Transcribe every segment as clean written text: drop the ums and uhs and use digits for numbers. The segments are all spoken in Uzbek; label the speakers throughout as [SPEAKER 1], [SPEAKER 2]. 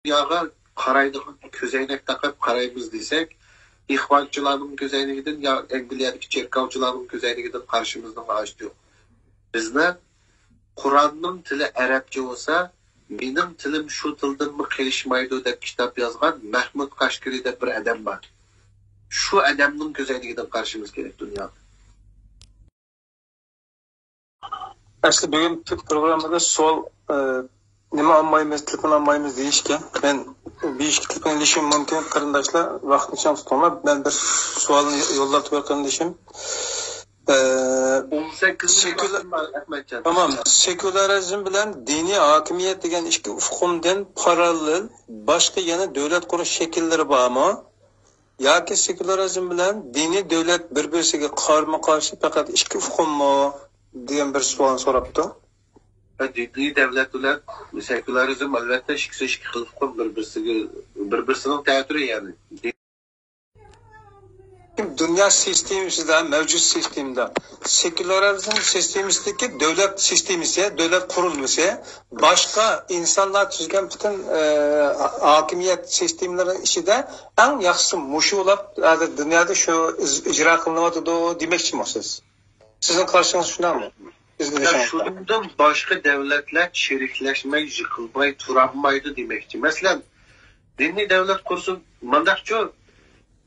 [SPEAKER 1] Yağa qaraydigan ko'zoynak taqib qaraymiz desak, ixvanchilarning ko'zoynagidan yo Angliyadagi cherkovchilarning ko'zoynagidan qarshimizning hojati yo'q. Bizni Qur'onning tili arabcha bo'lsa, mening tilim shu tildan qilishmaydi deb kitob yozgan Mahmud Qashqari deb bir odam bor. Shu odamning ko'zoynagidan qarshimiz kerak dunyoda.
[SPEAKER 2] Aslında bugün programda sol nima olmaymiz, telefon olmaymiz deyishgan. Ben bir iş telefonlashim mumkin qarindoshlar, vaqtni cham tutmab. Ben bir savolni yo'llab bergandim.
[SPEAKER 1] 18
[SPEAKER 2] Tamam, sekülerizm bilan diniy hokimiyat degan ikki ufqumdan parallel boshqa yana davlat qurish shakllari bormi? Yoki sekülerizm bilan diniy davlat bir-biriga qarama-qarshi faqat ikki ufqummi degan bir savol so'rabdi.
[SPEAKER 1] Diniy davlat bilan sekülerizm albatta ikki xil ufqum bir-birisining ta'siri yani.
[SPEAKER 2] Dünya sistemisida, mevcut sistemda sekülerizm sistemisindeki devlet sistemisi, devlet kurulması başka insanlar tuzgan bütün hakimiyet sistemleri içinde en yaxşısı muşu olab, dünyada şu icra kılınmadı demekçi misiniz? Sizin karşınız şuna mı?
[SPEAKER 1] Şundan başka devletler şerikleşmeyi, yıkılmayı, turanmaydı demekçi. Mesela dinli devlet kursun, mandakçı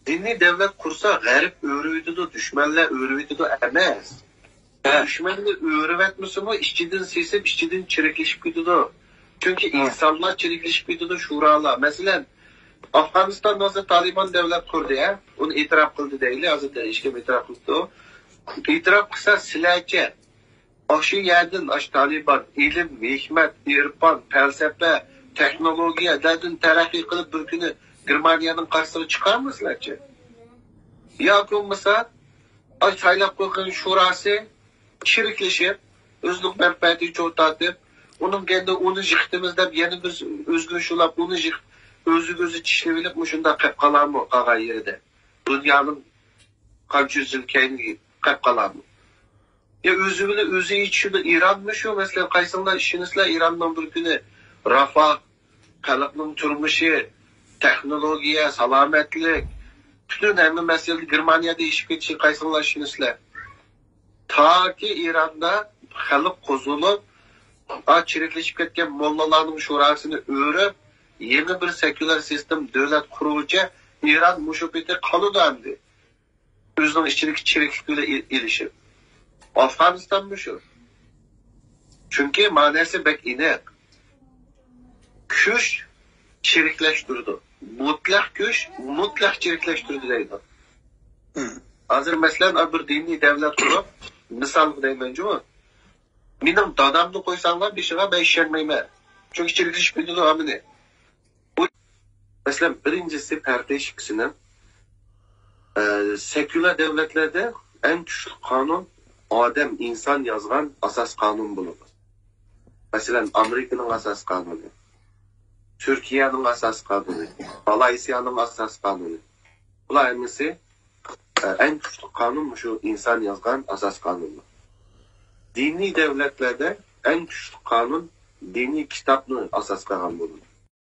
[SPEAKER 1] dinli devlet kursa garip öğrüydü de, düşmanlar öğrüydü de emez. Düşmanlar öğrüvetmesi mi, işçiden sesip, işçiden çirikleşip gidiyordu. Çünkü insanlar çirikleşip gidiyordu şuralar. Mesela Afganistan nasıl Taliban devlet kurdu ya, onu itiraf kıldı değil, azıcık işkem itiraf kıldı o. İtiraf kısa silahçı, aşı yerden, aşı Taliban, ilim, hikmet, irfan, felsefe, teknolojiye, dedin terakki kılıp bir günü Germaniyanın karşısına çıkar mı sizlerce? Ya olmasa saylab qo'ygan şurası şirikleşip, özlük menfaati çoğaltıp, onun kendi onu yıktığımız deb yeni biz özgün şulap onu yıkt, özü çişlevilip şunda qilib qalarmı qolgan yerida. Dunyoning qancha yuz yil keyin qilib qalarmı? Ya özü bilan o'zi ichida İranmi shu mesela qaysinglar ishinizlar İranning bir kuni rafah, xalqning turmushi, texnologiya, salomatlik, bütün hamma masala Germaniyada ishib ketishi qaysinglar ishinizlar. Taki İran'da xalq qo'zilib, chiriklashib ketgan mollalarning shurasini o'rib, yeni bir seküler sistem davlat quruvchi İran mushubiti qoludi endi. O'zining ichidagi chiriklik bilan ilishib. Afganistanmi shu? Chunki ma'nosi bek aniq. Kuch chirikleştirdi. Mutlak güç, mutlak çirikleştirdi deydi. Hazır mesela bir dini devlet kurup, misal deymenci mi? Benim dadamını koysanlar bir şeye ben işlenmeyme. Çünkü çirikleşip gidiyor amine. Mesela birincisi perdeşikisinin seküler devletlerde en güçlü kanun Adem, insan yazgan asas kanun bulunur. Mesela Amerika'nın asas kanunu. Türkiye'nin asas kanunu, Malasya'nın asas kanunu. Bunlar hepsi en güçlü kanun şu insan yazgan asas kanunu. Dini devletlerde en güçlü kanun dini kitapını asas kılan bulunur.